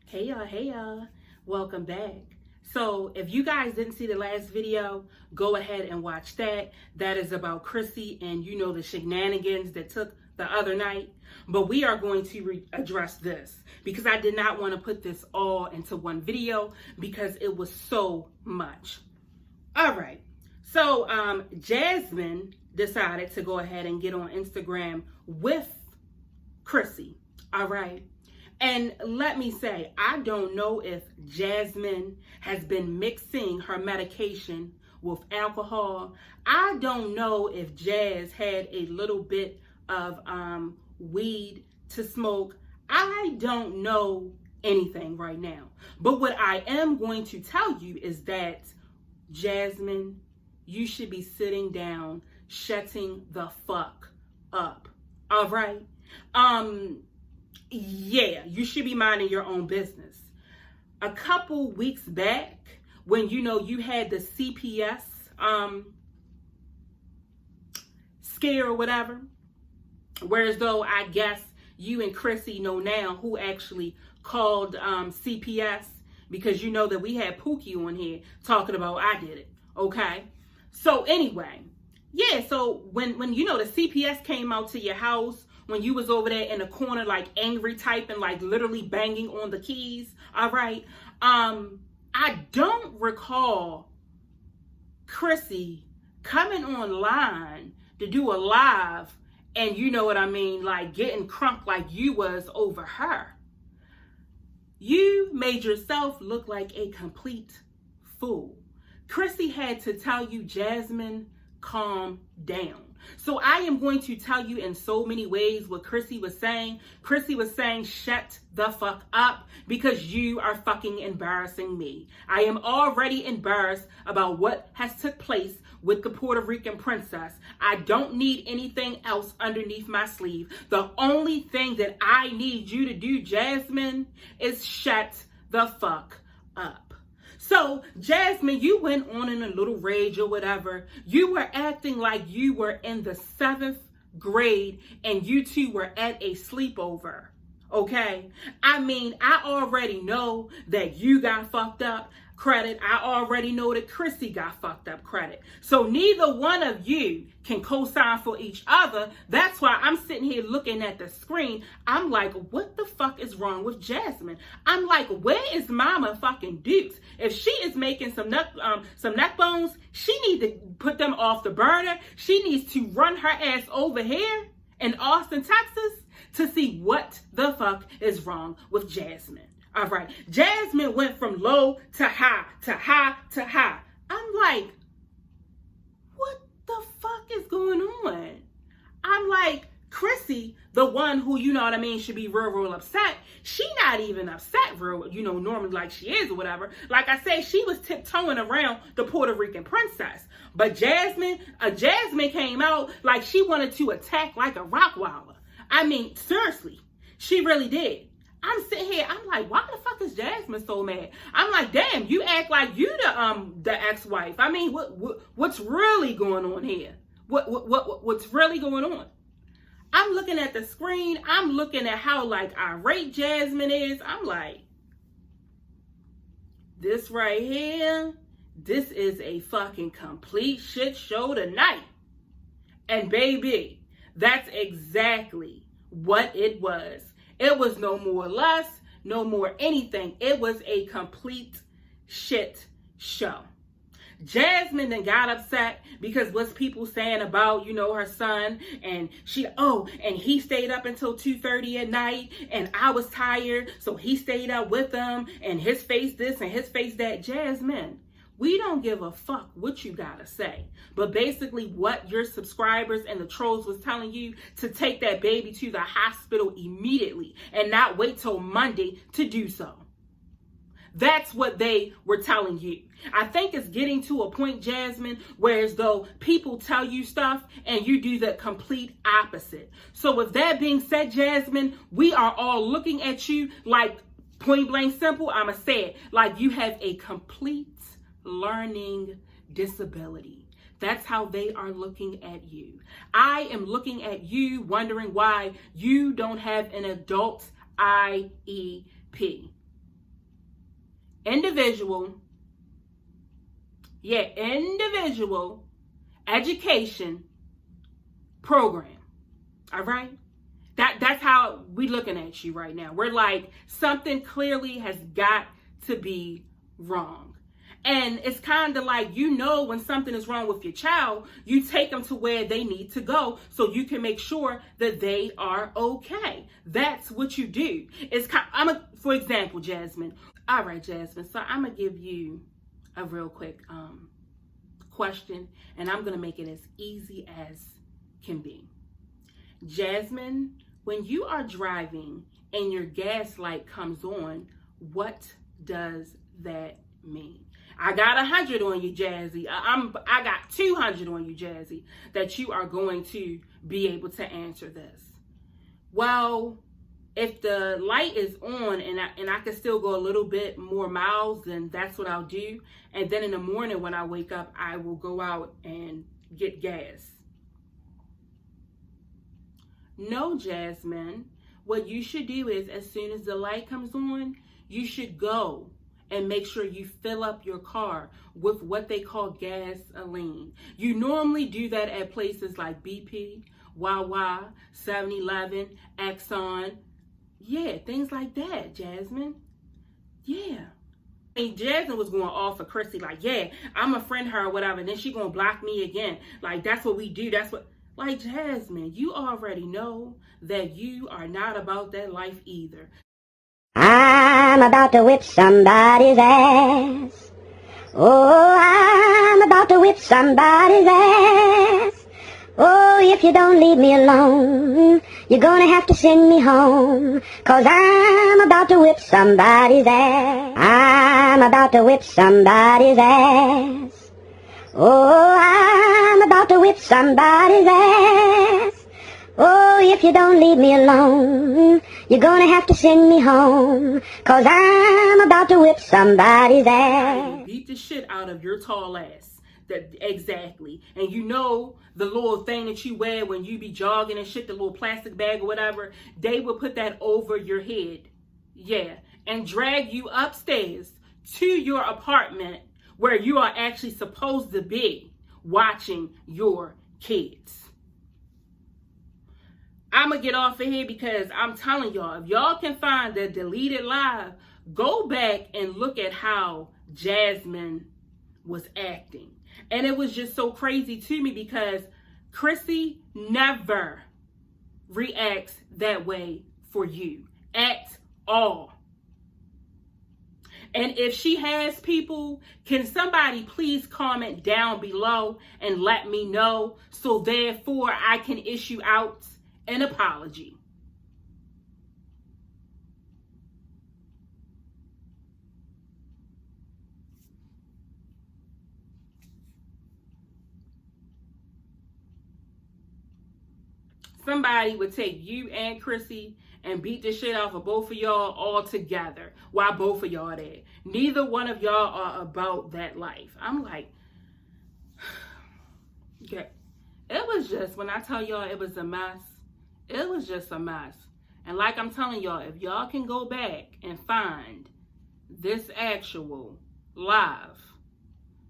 Hey y'all, welcome back. So if you guys didn't see the last video, go ahead and watch that. That is about Chrissy and the shenanigans that took the other night. But we are going to address this because I did not want to put this all into one video because it was so much. All right, so Jasmine decided to go ahead and get on Instagram with Chrissy. All right. And let me say, I don't know if Jasmine has been mixing her medication with alcohol. I don't know if Jazz had a little bit of weed to smoke. I don't know anything right now. But what I am going to tell you is that, Jasmine, you should be sitting down, shutting the fuck up. All right? Yeah, you should be minding your own business. A couple weeks back, when you had the CPS scare or whatever, whereas though I guess you and Chrissy know now who actually called CPS, because you know that we had Pookie on here talking about I did it. Okay, so anyway, yeah. So when the CPS came out to your house, when you was over there in the corner, like angry typing, like literally banging on the keys. All right. I don't recall Chrissy coming online to do a live and like getting crunk like you was over her. You made yourself look like a complete fool. Chrissy had to tell you, Jasmine, calm down. So I am going to tell you in so many ways what Chrissy was saying. Chrissy was saying, shut the fuck up because you are fucking embarrassing me. I am already embarrassed about what has took place with the Puerto Rican princess. I don't need anything else underneath my sleeve. The only thing that I need you to do, Jasmine, is shut the fuck up. So, Jasmine, you went on in a little rage or whatever. You were acting like you were in the 7th grade and you two were at a sleepover. Okay? I mean, I already know that you got fucked up credit. I already know that Chrissy got fucked up credit. So neither one of you can co-sign for each other. That's why I'm sitting here looking at the screen. I'm like, what the fuck is wrong with Jasmine? I'm like, where is Mama fucking Dukes? If she is making some neck bones, she needs to put them off the burner. She needs to run her ass over here in Austin, Texas to see what the fuck is wrong with Jasmine. All right. Jasmine went from low to high, to high, to high. I'm like, what the fuck is going on? I'm like, Chrissy, the one who, should be real upset. She not even upset real, normally like she is or whatever. Like I say, she was tiptoeing around the Puerto Rican princess. But Jasmine came out like she wanted to attack like a Rottweiler. I mean, seriously, she really did. I'm sitting here, I'm like, why the fuck is Jasmine so mad? I'm like, damn, you act like you the ex-wife. I mean, what's really going on here? What's really going on? I'm looking at the screen. I'm looking at how like irate Jasmine is. I'm like, this right here, this is a fucking complete shit show tonight. And baby, that's exactly what it was. It was no more less, no more anything. It was a complete shit show. Jasmine then got upset because what's people saying about, her son, and and he stayed up until 2:30 at night and I was tired, so he stayed up with them and his face this and his face that. Jasmine, we don't give a fuck what you gotta say. But basically what your subscribers and the trolls was telling you to take that baby to the hospital immediately and not wait till Monday to do so. That's what they were telling you. I think it's getting to a point, Jasmine, where as though people tell you stuff and you do the complete opposite. So with that being said, Jasmine, we are all looking at you like point blank simple. I'ma say it like you have a complete learning disability. That's how they are looking at you. I am looking at you wondering why you don't have an adult IEP. individual education program. All right? That's how we looking at you right now. We're like, something clearly has got to be wrong. And it's kind of like, you know, when something is wrong with your child, you take them to where they need to go so you can make sure that they are okay. That's what you do. For example, Jasmine. All right, Jasmine. So I'm going to give you a real quick question, and I'm going to make it as easy as can be. Jasmine, when you are driving and your gas light comes on, what does that mean? I got 100 on you, Jazzy. I got 200 on you, Jazzy, that you are going to be able to answer this. Well, if the light is on and I can still go a little bit more miles, then that's what I'll do. And then in the morning when I wake up, I will go out and get gas. No, Jasmine. What you should do is, as soon as the light comes on, you should go and make sure you fill up your car with what they call gasoline. You normally do that at places like BP, Wawa, 7-Eleven, Exxon. Yeah, things like that, Jasmine. Yeah. And Jasmine was going off for Chrissy, like, yeah, I'm going to friend her or whatever, and then she going to block me again. Like, that's what we do. That's what... Like, Jasmine, you already know that you are not about that life either. I'm about to whip somebody's ass. Oh, I'm about to whip somebody's ass. Oh, if you don't leave me alone, you're gonna have to send me home. 'Cause I'm about to whip somebody's ass. I'm about to whip somebody's ass. Oh, I'm about to whip somebody's ass. Oh, if you don't leave me alone, you're gonna have to send me home. 'Cause I'm about to whip somebody's ass. Beat the shit out of your tall ass. Exactly. And you know the little thing that you wear when you be jogging and shit, the little plastic bag or whatever, they will put that over your head. Yeah. And drag you upstairs to your apartment where you are actually supposed to be watching your kids. I'm going to get off of here because I'm telling y'all, if y'all can find the deleted live, go back and look at how Jasmine was acting. And it was just so crazy to me because Chrissy never reacts that way for you at all. And if she has people, can somebody please comment down below and let me know so therefore I can issue out an apology. Somebody would take you and Chrissy and beat the shit off of both of y'all all together while both of y'all there. Neither one of y'all are about that life. I'm like, okay. It was just, when I tell y'all it was a mess, it was just a mess. And like I'm telling y'all, if y'all can go back and find this actual live,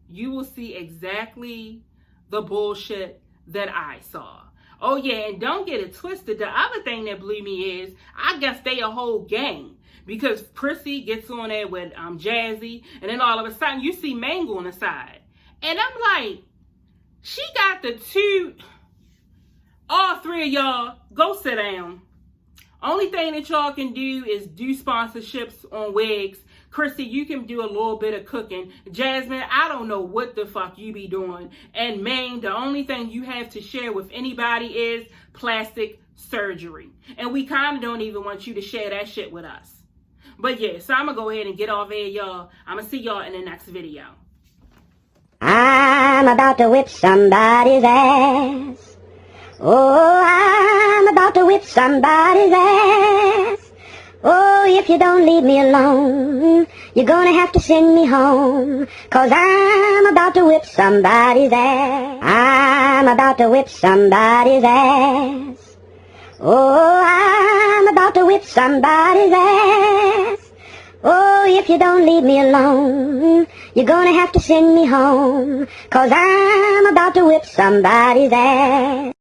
you will see exactly the bullshit that I saw. Oh yeah, and don't get it twisted. The other thing that blew me is, I guess they a whole gang. Because Chrissy gets on there with Jazzy, and then all of a sudden you see Mango on the side. And I'm like, she got the two... All three of y'all, go sit down. Only thing that y'all can do is do sponsorships on wigs. Chrissy, you can do a little bit of cooking. Jasmine, I don't know what the fuck you be doing. And Maine, the only thing you have to share with anybody is plastic surgery. And we kind of don't even want you to share that shit with us. But yeah, so I'm going to go ahead and get off here, y'all. I'm going to see y'all in the next video. I'm about to whip somebody's ass. Oh, I'm about to whip somebody's ass. Oh, if you don't leave me alone, you're gonna have to send me home. 'Cause I'm about to whip somebody's ass. I'm about to whip somebody's ass. Oh, I'm about to whip somebody's ass. Oh, if you don't leave me alone, you're gonna have to send me home, 'cause I'm about to whip somebody's ass.